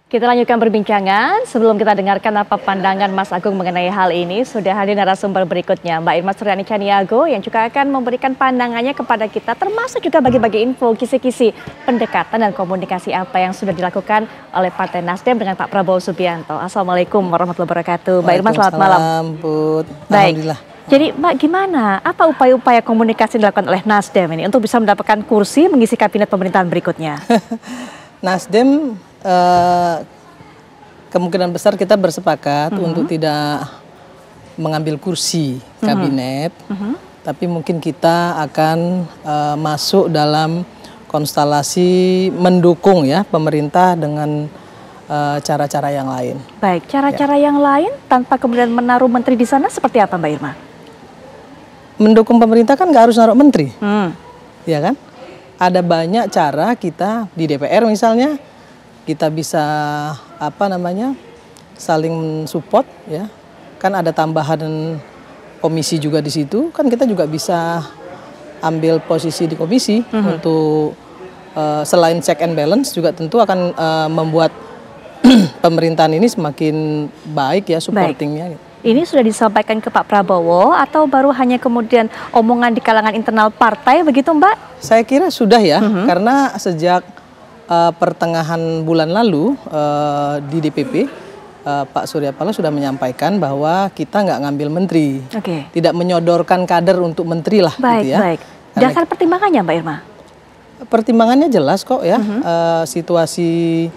Kita lanjutkan perbincangan. Sebelum kita dengarkan apa pandangan Mas Agung mengenai hal ini, sudah hadir narasumber berikutnya, Mbak Irma Suryani Caniago, yang juga akan memberikan pandangannya kepada kita, termasuk juga bagi-bagi info, kisi-kisi pendekatan dan komunikasi apa yang sudah dilakukan oleh Partai Nasdem dengan Pak Prabowo Subianto. Assalamualaikum warahmatullahi wabarakatuh. Mbak Irma, selamat malam. Put. Baik. Jadi Mbak, gimana? Apa upaya-upaya komunikasi yang dilakukan oleh Nasdem ini untuk bisa mendapatkan kursi mengisi kabinet pemerintahan berikutnya? Nasdem kemungkinan besar kita bersepakat untuk tidak mengambil kursi kabinet, tapi mungkin kita akan masuk dalam konstelasi mendukung ya pemerintah dengan cara-cara yang lain. Baik, cara-cara yang lain tanpa kemudian menaruh menteri di sana seperti apa, Mbak Irma? Mendukung pemerintah kan nggak harus naruh menteri, ya kan? Ada banyak cara kita di DPR misalnya, kita bisa saling support ya. Kan ada tambahan komisi juga di situ, kan kita juga bisa ambil posisi di komisi untuk selain check and balance juga tentu akan membuat pemerintahan ini semakin baik ya supportingnya. Gitu. Ini sudah disampaikan ke Pak Prabowo atau baru hanya kemudian omongan di kalangan internal partai begitu, Mbak? Saya kira sudah ya, karena sejak pertengahan bulan lalu di DPP Pak Surya Paloh sudah menyampaikan bahwa kita nggak ngambil menteri, tidak menyodorkan kader untuk menteri lah. Baik, gitu ya. Baik. Dasar pertimbangannya, Mbak Irma? Pertimbangannya jelas kok ya, situasi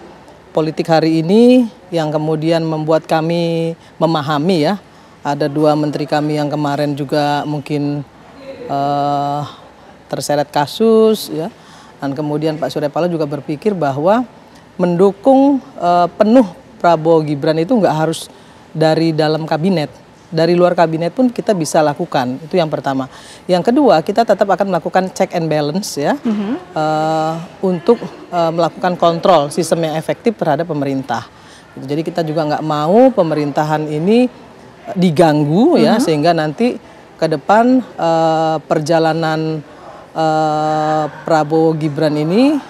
politik hari ini yang kemudian membuat kami memahami ya, ada dua menteri kami yang kemarin juga mungkin terseret kasus ya, dan kemudian Pak Surya Paloh juga berpikir bahwa mendukung penuh Prabowo Gibran itu nggak harus dari dalam kabinet, dari luar kabinet pun kita bisa lakukan, itu yang pertama. Yang kedua, kita tetap akan melakukan check and balance ya, untuk melakukan kontrol sistem yang efektif terhadap pemerintah. Jadi kita juga nggak mau pemerintahan ini diganggu ya, sehingga nanti ke depan perjalanan Prabowo Gibran ini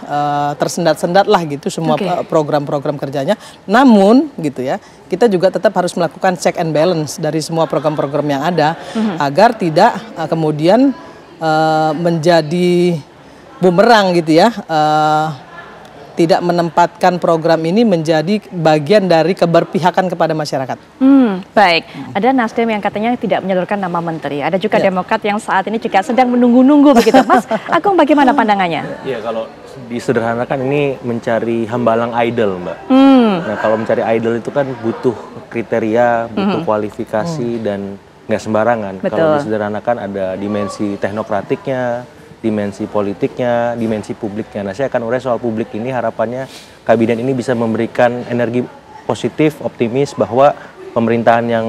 tersendat-sendat lah gitu semua program-program kerjanya. Namun gitu ya, kita juga tetap harus melakukan check and balance dari semua program-program yang ada agar tidak kemudian menjadi bumerang gitu ya, tidak menempatkan program ini menjadi bagian dari keberpihakan kepada masyarakat. Baik, ada Nasdem yang katanya tidak menyodorkan nama menteri, ada juga Demokrat yang saat ini juga sedang menunggu-nunggu begitu. Mas Agung, bagaimana pandangannya? Ya, kalau disederhanakan ini mencari hambalang idol, Mbak. Nah, kalau mencari idol itu kan butuh kriteria, butuh kualifikasi dan nggak sembarangan. Kalau disederhanakan ada dimensi teknokratiknya, dimensi politiknya, dimensi publiknya. Nah, saya akan urai soal publik ini, harapannya kabinet ini bisa memberikan energi positif, optimis bahwa pemerintahan yang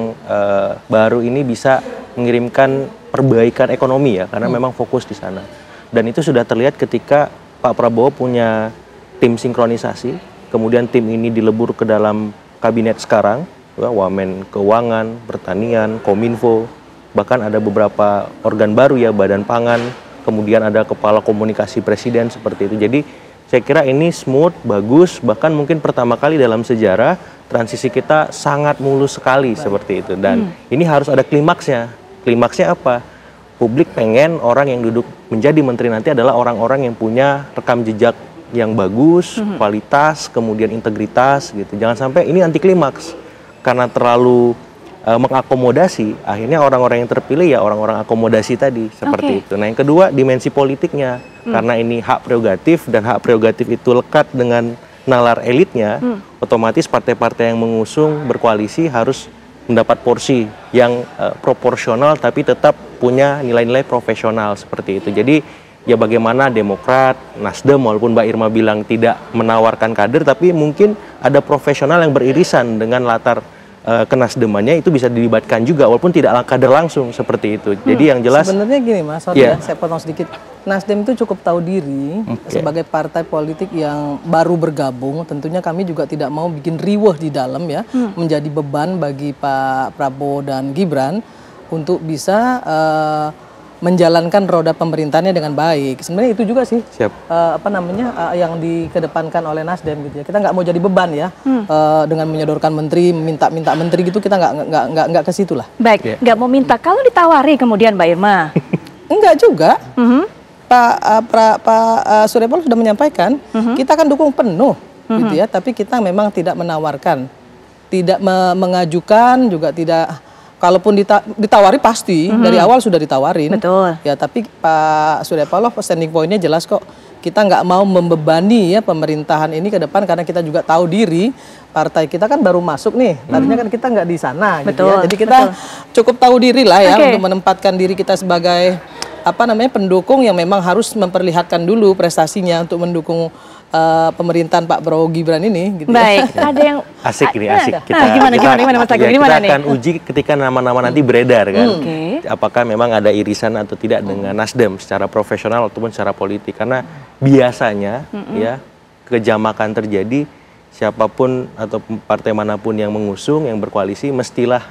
baru ini bisa mengirimkan perbaikan ekonomi ya, karena memang fokus di sana. Dan itu sudah terlihat ketika Pak Prabowo punya tim sinkronisasi, kemudian tim ini dilebur ke dalam kabinet sekarang, Wamen Keuangan, Pertanian, Kominfo, bahkan ada beberapa organ baru ya, Badan Pangan, kemudian ada kepala komunikasi presiden seperti itu. Jadi saya kira ini smooth, bagus, bahkan mungkin pertama kali dalam sejarah transisi kita sangat mulus sekali seperti itu. Dan ini harus ada klimaksnya. Klimaksnya apa? Publik pengen orang yang duduk menjadi menteri nanti adalah orang-orang yang punya rekam jejak yang bagus, kualitas, kemudian integritas gitu. Jangan sampai ini anti klimaks karena terlalu mengakomodasi, akhirnya orang-orang yang terpilih ya orang-orang akomodasi tadi seperti itu. Nah, yang kedua dimensi politiknya, karena ini hak prerogatif dan hak prerogatif itu lekat dengan nalar elitnya, otomatis partai-partai yang mengusung berkoalisi harus mendapat porsi yang proporsional tapi tetap punya nilai-nilai profesional seperti itu. Jadi ya bagaimana Demokrat, Nasdem, walaupun Mbak Irma bilang tidak menawarkan kader, tapi mungkin ada profesional yang beririsan dengan latar kenasdemannya, itu bisa dilibatkan juga walaupun tidak kader langsung seperti itu. Jadi yang jelas sebenarnya gini Mas, sorry saya potong sedikit. Nasdem itu cukup tahu diri sebagai partai politik yang baru bergabung. Tentunya kami juga tidak mau bikin riweh di dalam ya, menjadi beban bagi Pak Prabowo dan Gibran untuk bisa menjalankan roda pemerintahnya dengan baik. Sebenarnya itu juga sih yang dikedepankan oleh Nasdem gitu ya. Kita nggak mau jadi beban ya dengan menyodorkan menteri, minta menteri gitu, kita nggak ke situ lah. Baik, nggak mau minta. Kalau ditawari kemudian Mbak Irma? Enggak juga. Pak Surya Paloh sudah menyampaikan, kita akan dukung penuh gitu ya, tapi kita memang tidak menawarkan, tidak mengajukan, juga tidak. Kalaupun ditawari pasti dari awal sudah ditawarin. Betul. Ya, tapi Pak Surya Paloh standing point-nya jelas kok. Kita nggak mau membebani ya pemerintahan ini ke depan, karena kita juga tahu diri partai kita kan baru masuk nih. Tadinya kan kita nggak di sana gitu ya. Jadi kita cukup tahu diri lah ya untuk menempatkan diri kita sebagai pendukung yang memang harus memperlihatkan dulu prestasinya untuk mendukung pemerintahan Pak Prabowo Gibran ini gitu. Baik, ada yang asik nih, asik. Gimana Mas Agung? Kita akan uji ketika nama-nama nanti beredar kan. Apakah memang ada irisan atau tidak dengan Nasdem secara profesional ataupun secara politik, karena biasanya ya kejamakan terjadi, siapapun atau partai manapun yang mengusung, yang berkoalisi mestilah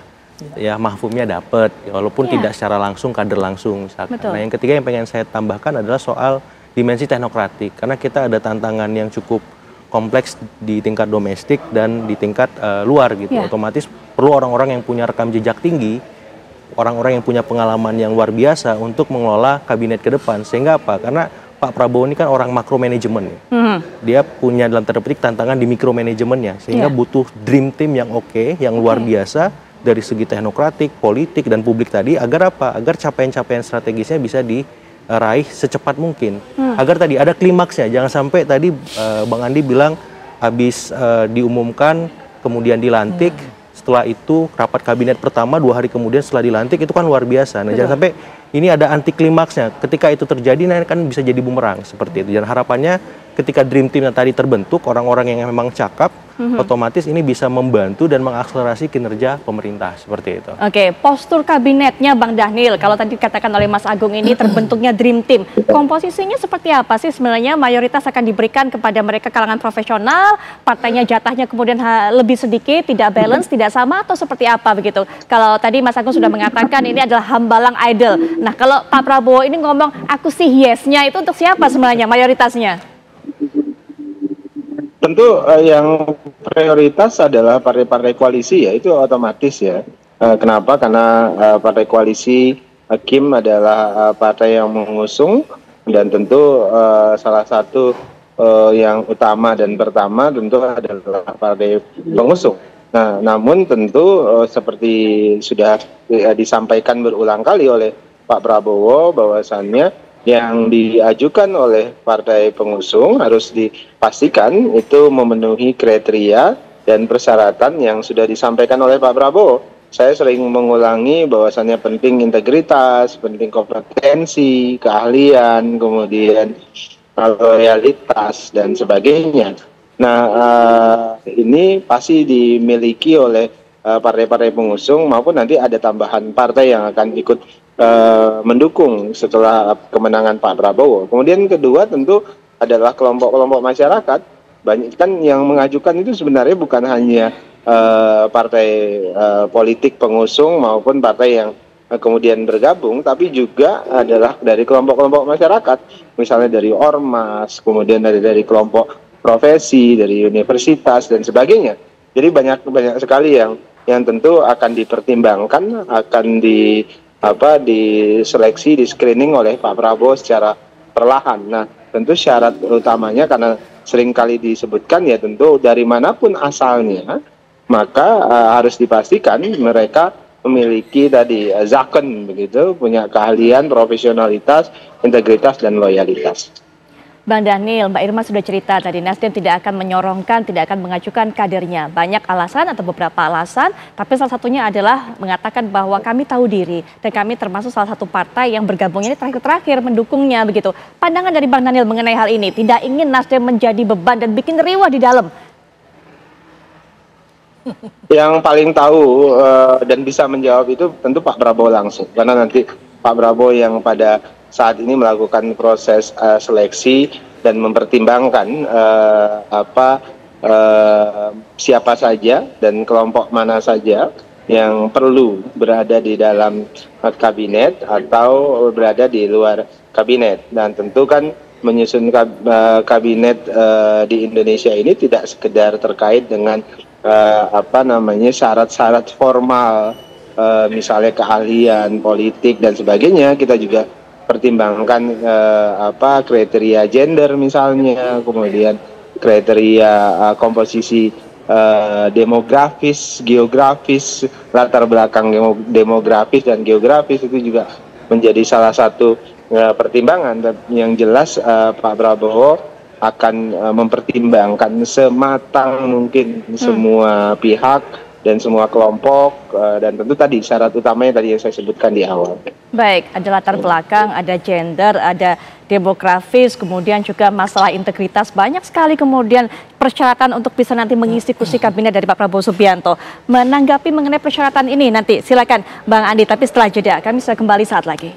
ya mahfumnya dapat, walaupun tidak secara langsung, kader langsung misalkan. Nah, yang ketiga yang pengen saya tambahkan adalah soal dimensi teknokratik, karena kita ada tantangan yang cukup kompleks di tingkat domestik dan di tingkat luar gitu. Otomatis perlu orang-orang yang punya rekam jejak tinggi, orang-orang yang punya pengalaman yang luar biasa untuk mengelola kabinet ke depan. Sehingga apa? Karena Pak Prabowo ini kan orang makro manajemen. Dia punya dalam tanda petik tantangan di mikro manajemennya, sehingga butuh dream team yang oke, yang luar biasa dari segi teknokratik, politik dan publik tadi, agar apa? Agar capaian-capaian strategisnya bisa diraih secepat mungkin. Agar tadi ada klimaksnya, jangan sampai tadi Bang Andi bilang habis diumumkan kemudian dilantik, setelah itu rapat kabinet pertama 2 hari kemudian setelah dilantik, itu kan luar biasa. Nah, jangan sampai ini ada anti klimaksnya. Ketika itu terjadi, nah kan bisa jadi bumerang seperti itu. Dan harapannya ketika dream team yang tadi terbentuk, orang-orang yang memang cakap, otomatis ini bisa membantu dan mengakselerasi kinerja pemerintah seperti itu. Oke, postur kabinetnya Bang Dhanil, kalau tadi dikatakan oleh Mas Agung ini terbentuknya dream team, komposisinya seperti apa sih sebenarnya? Mayoritas akan diberikan kepada mereka kalangan profesional, partainya jatahnya kemudian lebih sedikit, tidak balance, tidak sama, atau seperti apa begitu? Kalau tadi Mas Agung sudah mengatakan ini adalah hambalang idol. Nah, kalau Pak Prabowo ini ngomong aku sih yes-nya, itu untuk siapa sebenarnya mayoritasnya? Tentu yang prioritas adalah partai-partai koalisi, ya itu otomatis ya. Kenapa? Karena partai koalisi Kim adalah partai yang mengusung, dan tentu salah satu yang utama dan pertama tentu adalah partai pengusung. Nah, namun tentu seperti sudah disampaikan berulang kali oleh Pak Prabowo, bahwasannya yang diajukan oleh partai pengusung harus dipastikan itu memenuhi kriteria dan persyaratan yang sudah disampaikan oleh Pak Prabowo. Saya sering mengulangi bahwasannya penting integritas, penting kompetensi, keahlian, kemudian loyalitas dan sebagainya. Nah, ini pasti dimiliki oleh partai-partai pengusung, maupun nanti ada tambahan partai yang akan ikut mendukung setelah kemenangan Pak Prabowo. Kemudian kedua tentu adalah kelompok-kelompok masyarakat. Banyak kan yang mengajukan itu sebenarnya bukan hanya partai politik pengusung maupun partai yang kemudian bergabung, tapi juga adalah dari kelompok-kelompok masyarakat, misalnya dari ormas, kemudian dari kelompok profesi, dari universitas dan sebagainya. Jadi banyak sekali yang tentu akan dipertimbangkan, akan diseleksi, di screening oleh Pak Prabowo secara perlahan. Nah, tentu syarat utamanya, karena seringkali disebutkan ya, tentu dari manapun asalnya, maka harus dipastikan mereka memiliki tadi zaken begitu, punya keahlian, profesionalitas, integritas dan loyalitas. Bang Dhanil, Mbak Irma sudah cerita tadi, Nasdem tidak akan menyorongkan, tidak akan mengajukan kadernya. Banyak alasan atau beberapa alasan, tapi salah satunya adalah mengatakan bahwa kami tahu diri dan kami termasuk salah satu partai yang bergabungnya ini terakhir mendukungnya begitu. Pandangan dari Bang Dhanil mengenai hal ini, tidak ingin Nasdem menjadi beban dan bikin riwah di dalam. Yang paling tahu dan bisa menjawab itu tentu Pak Prabowo langsung, karena nanti Pak Prabowo yang pada saat ini melakukan proses seleksi dan mempertimbangkan siapa saja dan kelompok mana saja yang perlu berada di dalam kabinet atau berada di luar kabinet. Dan tentu kan menyusun kabinet di Indonesia ini tidak sekedar terkait dengan syarat-syarat formal, misalnya keahlian politik dan sebagainya. Kita juga pertimbangkan kriteria gender misalnya, kemudian kriteria komposisi demografis, geografis, latar belakang demografis dan geografis itu juga menjadi salah satu pertimbangan. Dan yang jelas Pak Prabowo akan mempertimbangkan sematang mungkin semua pihak dan semua kelompok, dan tentu tadi syarat utamanya tadi yang saya sebutkan di awal. Baik, ada latar belakang, ada gender, ada demografis, kemudian juga masalah integritas, banyak sekali kemudian persyaratan untuk bisa nanti mengisi kursi kabinet dari Pak Prabowo Subianto. Menanggapi mengenai persyaratan ini nanti silakan Bang Andi, tapi setelah jeda kami sudah kembali saat lagi.